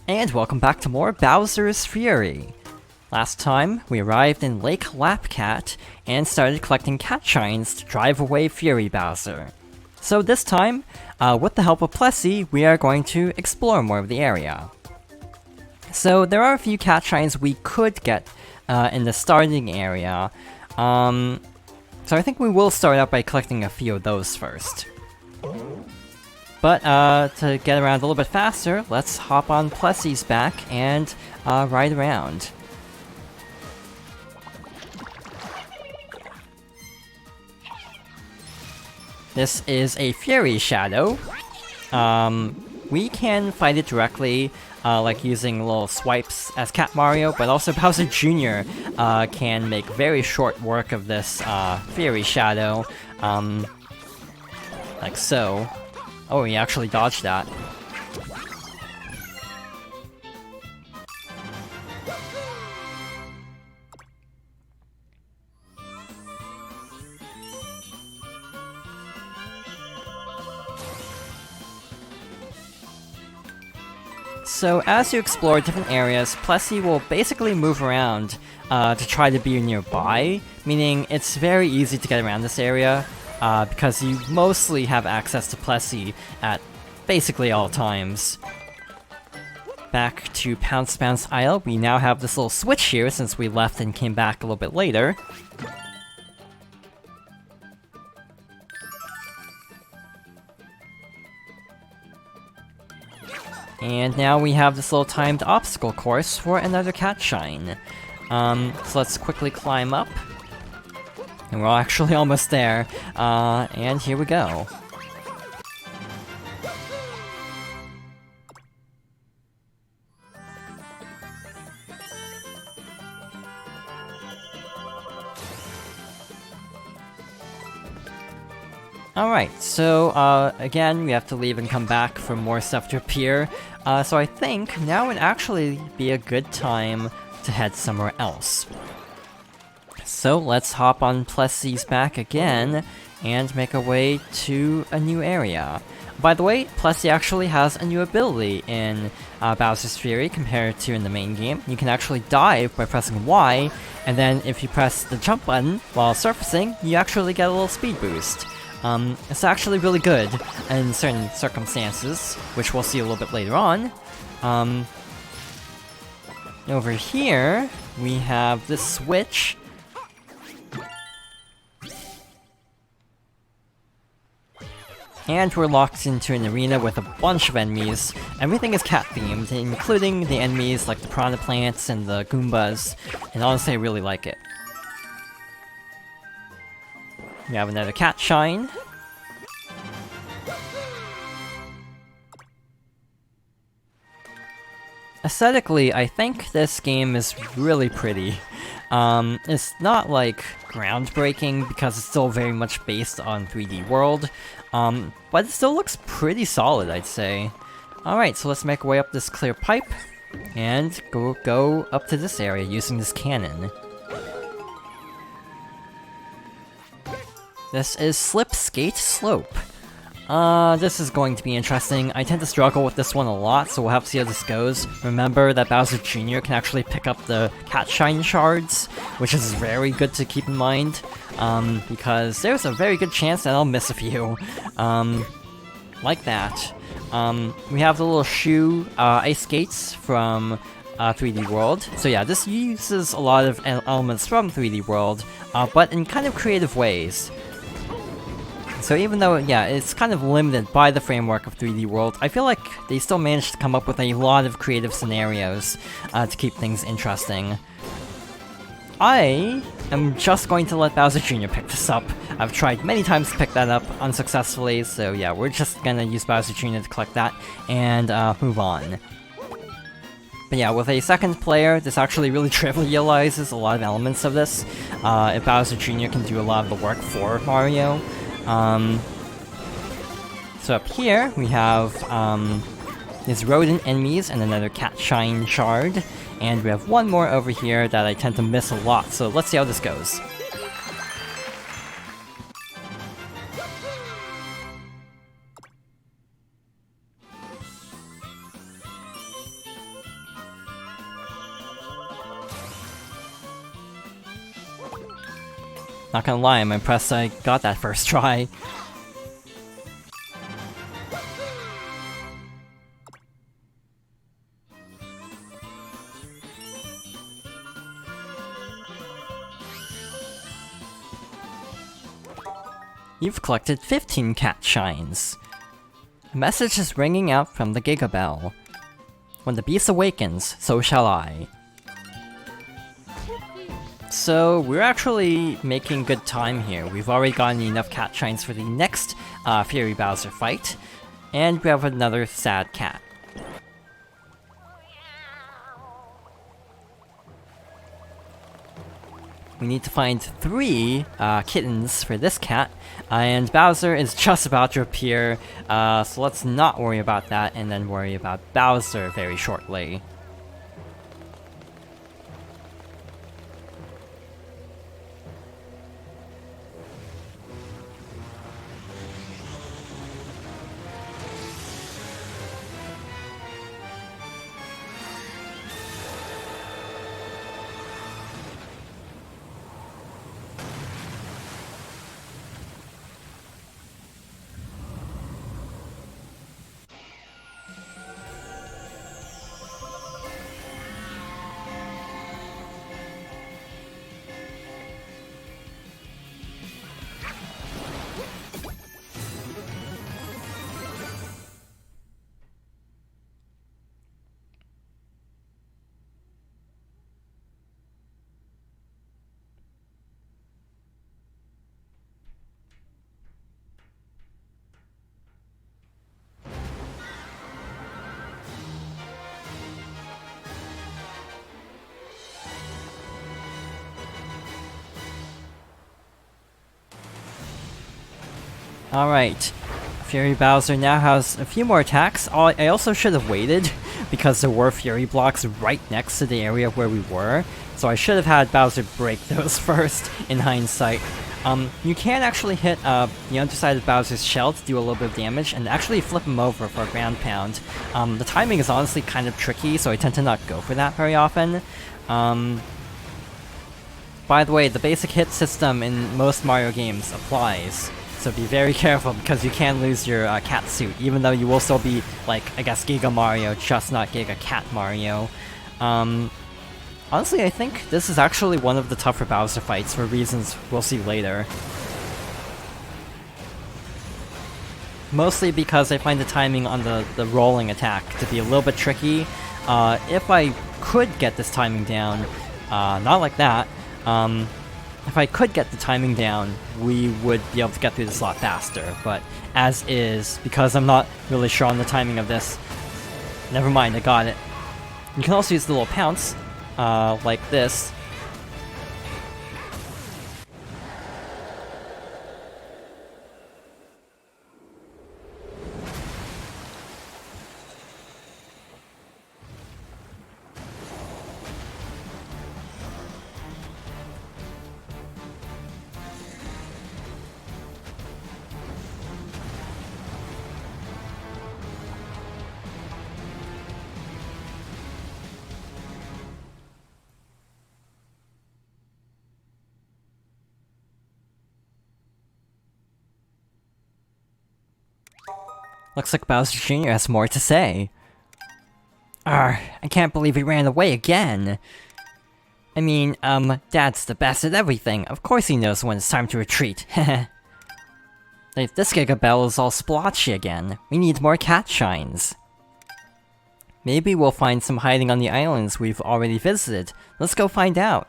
And welcome back to more Bowser's Fury. Last time, we arrived in Lake Lapcat and started collecting cat shines to drive away Fury Bowser. So this time, with the help of Plessy, we are going to explore more of the area. So there are a few cat shines we could get in the starting area. So I think we will start out by collecting a few of those first. But to get around a little bit faster, let's hop on Plessy's back and ride around. This is a Fury Shadow. We can fight it directly, like using little swipes as Cat Mario, but also Bowser Jr. Can make very short work of this Fury Shadow, like so. Oh, he actually dodged that. So as you explore different areas, Plessy will basically move around to try to be nearby, meaning it's very easy to get around this area, because you mostly have access to Plessy at basically all times. Back to Pounce Bounce Isle, we now have this little switch here since we left and came back a little bit later. And now we have this little timed obstacle course for another cat shine. So let's quickly climb up. And we're actually almost there. And here we go. Alright, so again, we have to leave and come back for more stuff to appear. So I think now would actually be a good time to head somewhere else. So let's hop on Plessy's back again and make our way to a new area. By the way, Plessy actually has a new ability in Bowser's Fury compared to in the main game. You can actually dive by pressing Y, and then if you press the jump button while surfacing, you actually get a little speed boost. It's actually really good in certain circumstances, which we'll see a little bit later on. Over here, we have this switch. And we're locked into an arena with a bunch of enemies. Everything is cat-themed, including the enemies like the piranha plants and the Goombas, and honestly I really like it. We have another cat shine. Aesthetically, I think this game is really pretty. It's not like groundbreaking because it's still very much based on 3D World, but it still looks pretty solid, I'd say. Alright, so let's make our way up this clear pipe and go up to this area using this cannon. This is Slip Skate Slope. This is going to be interesting. I tend to struggle with this one a lot, so we'll have to see how this goes. Remember that Bowser Jr. can actually pick up the Cat Shine shards, which is very good to keep in mind, because there's a very good chance that I'll miss a few. Like that. We have the little shoe ice skates from 3D World. So yeah, this uses a lot of elements from 3D World, but in kind of creative ways. So even though, yeah, it's kind of limited by the framework of 3D World, I feel like they still managed to come up with a lot of creative scenarios to keep things interesting. I am just going to let Bowser Jr. pick this up. I've tried many times to pick that up unsuccessfully, so yeah, we're just gonna use Bowser Jr. to collect that and move on. But yeah, with a second player, this actually really trivializes a lot of elements of this. If Bowser Jr. can do a lot of the work for Mario. So up here, we have these rodent enemies and another Cat Shine shard. And we have one more over here that I tend to miss a lot, so let's see how this goes. Not gonna lie, I'm impressed I got that first try. You've collected 15 cat shines. A message is ringing out from the Giga Bell. When the beast awakens, so shall I. So, we're actually making good time here. We've already gotten enough cat shines for the next Fury Bowser fight, and we have another sad cat. We need to find 3 kittens for this cat, and Bowser is just about to appear, so let's not worry about that and then worry about Bowser very shortly. Alright, Fury Bowser now has a few more attacks. I also should have waited, because there were Fury blocks right next to the area where we were, so I should have had Bowser break those first, in hindsight. You can actually hit the underside of Bowser's shell to do a little bit of damage, and actually flip him over for a ground pound. The timing is honestly kind of tricky, so I tend to not go for that very often. By the way, the basic hit system in most Mario games applies. So be very careful, because you can lose your cat suit, even though you will still be, like, I guess Giga Mario, just not Giga Cat Mario. Honestly, I think this is actually one of the tougher Bowser fights for reasons we'll see later. Mostly because I find the timing on the rolling attack to be a little bit tricky. If I could get this timing down, not like that, if I could get the timing down, we would be able to get through this a lot faster, but as is, because I'm not really sure on the timing of this, never mind, I got it. You can also use the little pounce, like this. Looks like Bowser Jr. has more to say. I can't believe he ran away again. I mean, Dad's the best at everything. Of course he knows when it's time to retreat. If this Giga Bell is all splotchy again, we need more cat shines. Maybe we'll find some hiding on the islands we've already visited. Let's go find out.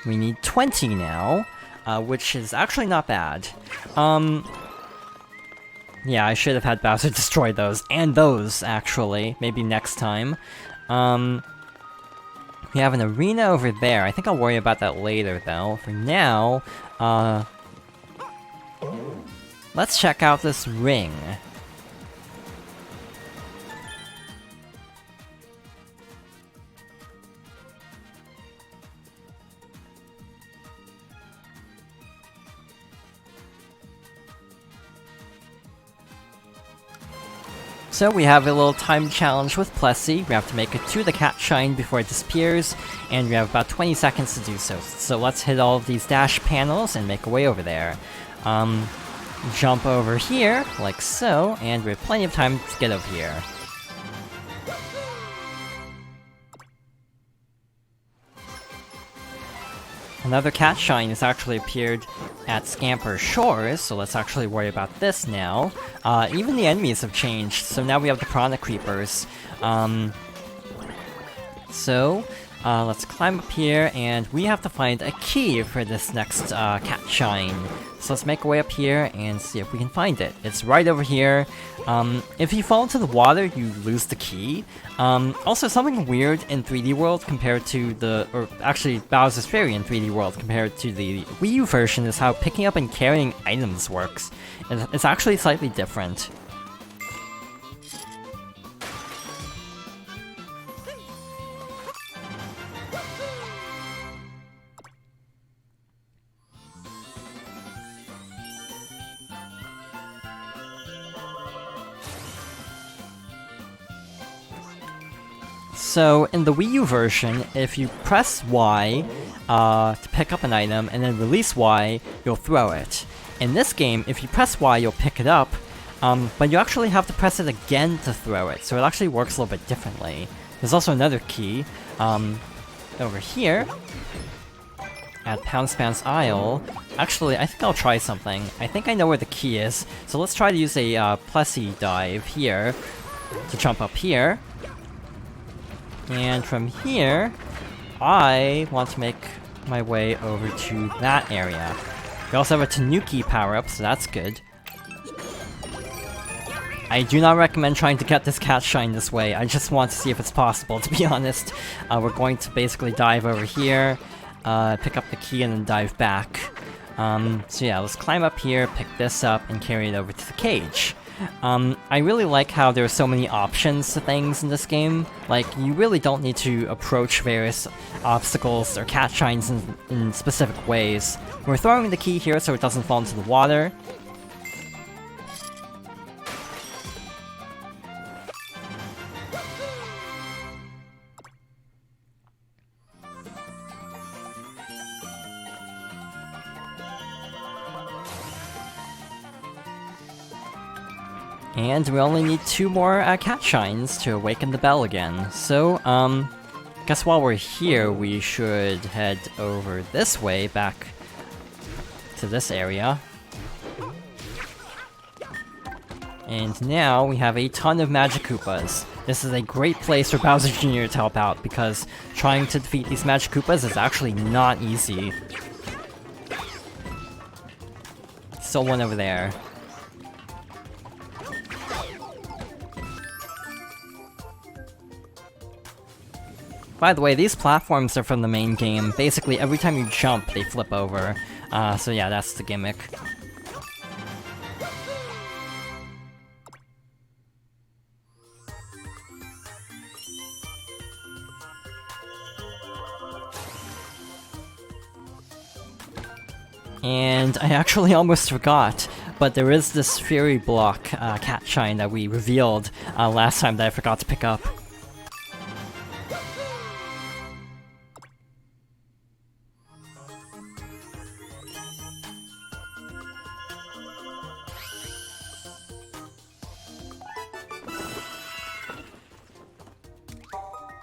We need 20 now, which is actually not bad. Yeah, I should have had Bowser destroy those, and those, actually, maybe next time. We have an arena over there. I think I'll worry about that later, though. For now, let's check out this ring. So we have a little time challenge with Plessy. We have to make it to the cat shine before it disappears, and we have about 20 seconds to do so. So let's hit all of these dash panels and make our way over there. Jump over here, like so, and we have plenty of time to get over here. Another cat shine has actually appeared at Scamper Shores, so let's actually worry about this now. Even the enemies have changed, so now we have the Piranha Creepers. Let's climb up here, and we have to find a key for this next cat shine. So let's make our way up here and see if we can find it. It's right over here. If you fall into the water, you lose the key. Also, something weird in 3D World compared to Bowser's Fury in 3D World compared to the Wii U version is how picking up and carrying items works. It's actually slightly different. So, in the Wii U version, if you press Y to pick up an item and then release Y, you'll throw it. In this game, if you press Y, you'll pick it up, but you actually have to press it again to throw it, so it actually works a little bit differently. There's also another key, over here, at Poundspan's Isle. Actually, I think I'll try something. I think I know where the key is, so let's try to use a Plessy dive here to jump up here. And from here, I want to make my way over to that area. We also have a Tanuki power-up, so that's good. I do not recommend trying to get this cat shine this way. I just want to see if it's possible, to be honest. We're going to basically dive over here, pick up the key, and then dive back. So yeah, let's climb up here, pick this up, and carry it over to the cage. I really like how there are so many options to things in this game. Like, you really don't need to approach various obstacles or cat shines in specific ways. We're throwing the key here so it doesn't fall into the water. And we only need 2 more cat shines to awaken the bell again. So, guess while we're here, we should head over this way, back to this area. And now we have a ton of Magic Koopas. This is a great place for Bowser Jr. to help out, because trying to defeat these Magic Koopas is actually not easy. Still one over there. By the way, these platforms are from the main game. Basically, every time you jump, they flip over. So yeah, that's the gimmick. And I actually almost forgot, but there is this Fury Block cat shine that we revealed last time that I forgot to pick up.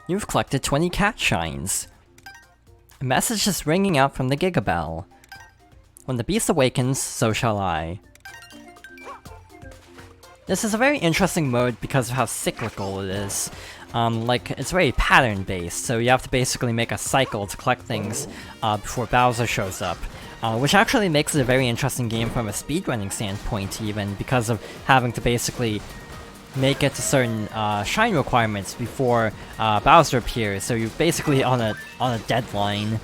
You've collected 20 cat shines. A message is ringing out from the Gigabell. When the beast awakens, so shall I. This is a very interesting mode because of how cyclical it is. It's very pattern-based, so you have to basically make a cycle to collect things before Bowser shows up. Which actually makes it a very interesting game from a speedrunning standpoint even, because of having to basically make it to certain shine requirements before Bowser appears, so you're basically on a deadline,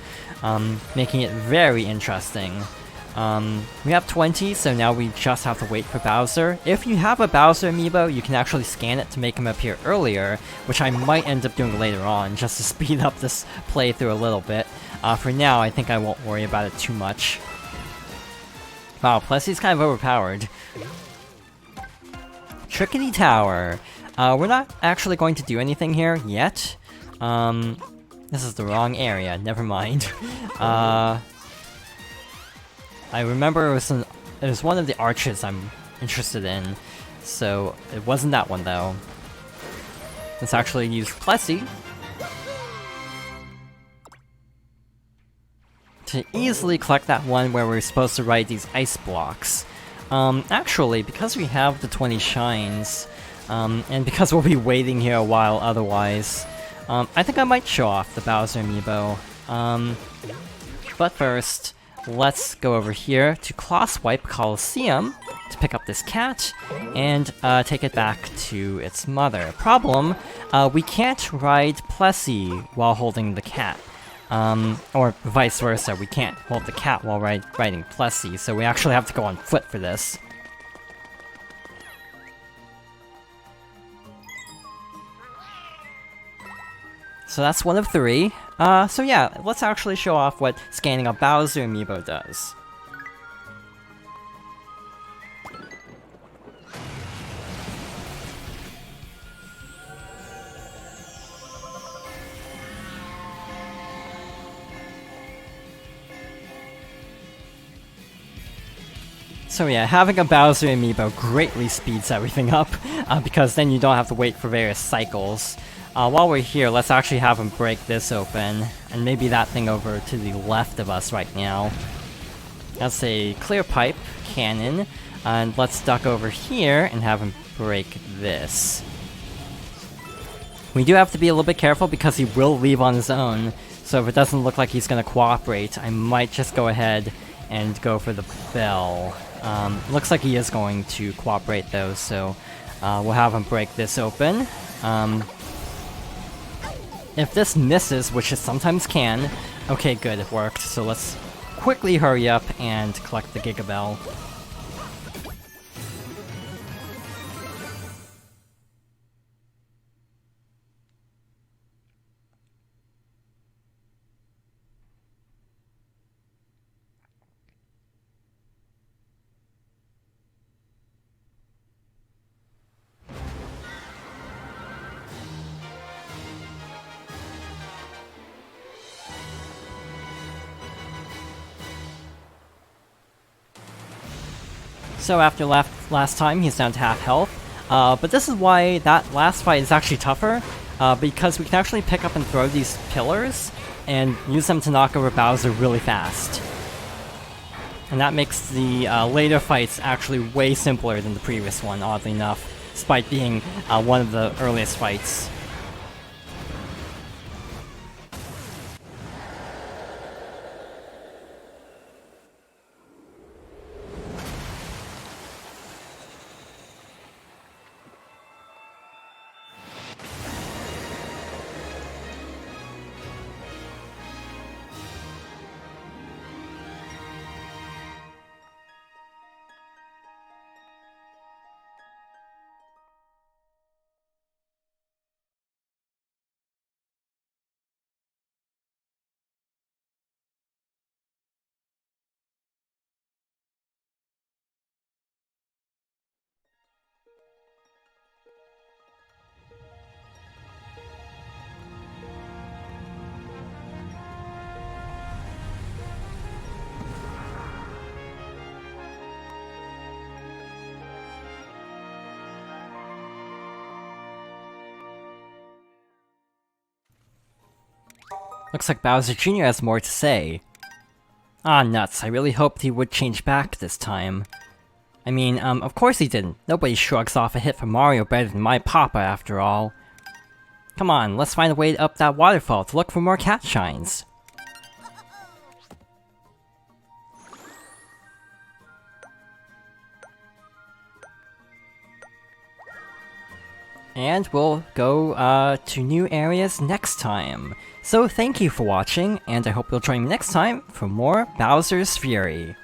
making it very interesting. We have 20, so now we just have to wait for Bowser. If you have a Bowser amiibo, you can actually scan it to make him appear earlier, which I might end up doing later on, just to speed up this playthrough a little bit. For now, I think I won't worry about it too much. Wow, Plessy's kind of overpowered. Trickety Tower. We're not actually going to do anything here yet. This is the wrong area, never mind. I remember it was one of the arches I'm interested in, so it wasn't that one though. Let's actually use Plessy to easily collect that one where we're supposed to ride these ice blocks. Actually, because we have the 20 shines, and because we'll be waiting here a while otherwise, I think I might show off the Bowser amiibo. But first, let's go over here to Crosswipe Coliseum to pick up this cat, and take it back to its mother. Problem, we can't ride Plessy while holding the cat. Or vice versa, we can't hold the cat while riding Plessy, so we actually have to go on foot for this. So that's one of 3. So yeah, let's actually show off what scanning a Bowser amiibo does. So yeah, having a Bowser amiibo greatly speeds everything up, because then you don't have to wait for various cycles. While we're here, let's actually have him break this open, and maybe that thing over to the left of us right now. That's a clear pipe cannon, and let's duck over here and have him break this. We do have to be a little bit careful because he will leave on his own, so if it doesn't look like he's gonna cooperate, I might just go ahead and go for the bell. Looks like he is going to cooperate though, so we'll have him break this open. If this misses, which it sometimes can, okay good, it worked, so let's quickly hurry up and collect the Giga Bell. So after last time, he's down to half health, but this is why that last fight is actually tougher, because we can actually pick up and throw these pillars, and use them to knock over Bowser really fast. And that makes the later fights actually way simpler than the previous one, oddly enough, despite being one of the earliest fights. Looks like Bowser Jr. has more to say. Ah, nuts, I really hoped he would change back this time. I mean, of course he didn't. Nobody shrugs off a hit from Mario better than my papa, after all. Come on, let's find a way up that waterfall to look for more cat shines. And we'll go to new areas next time. So thank you for watching, and I hope you'll join me next time for more Bowser's Fury.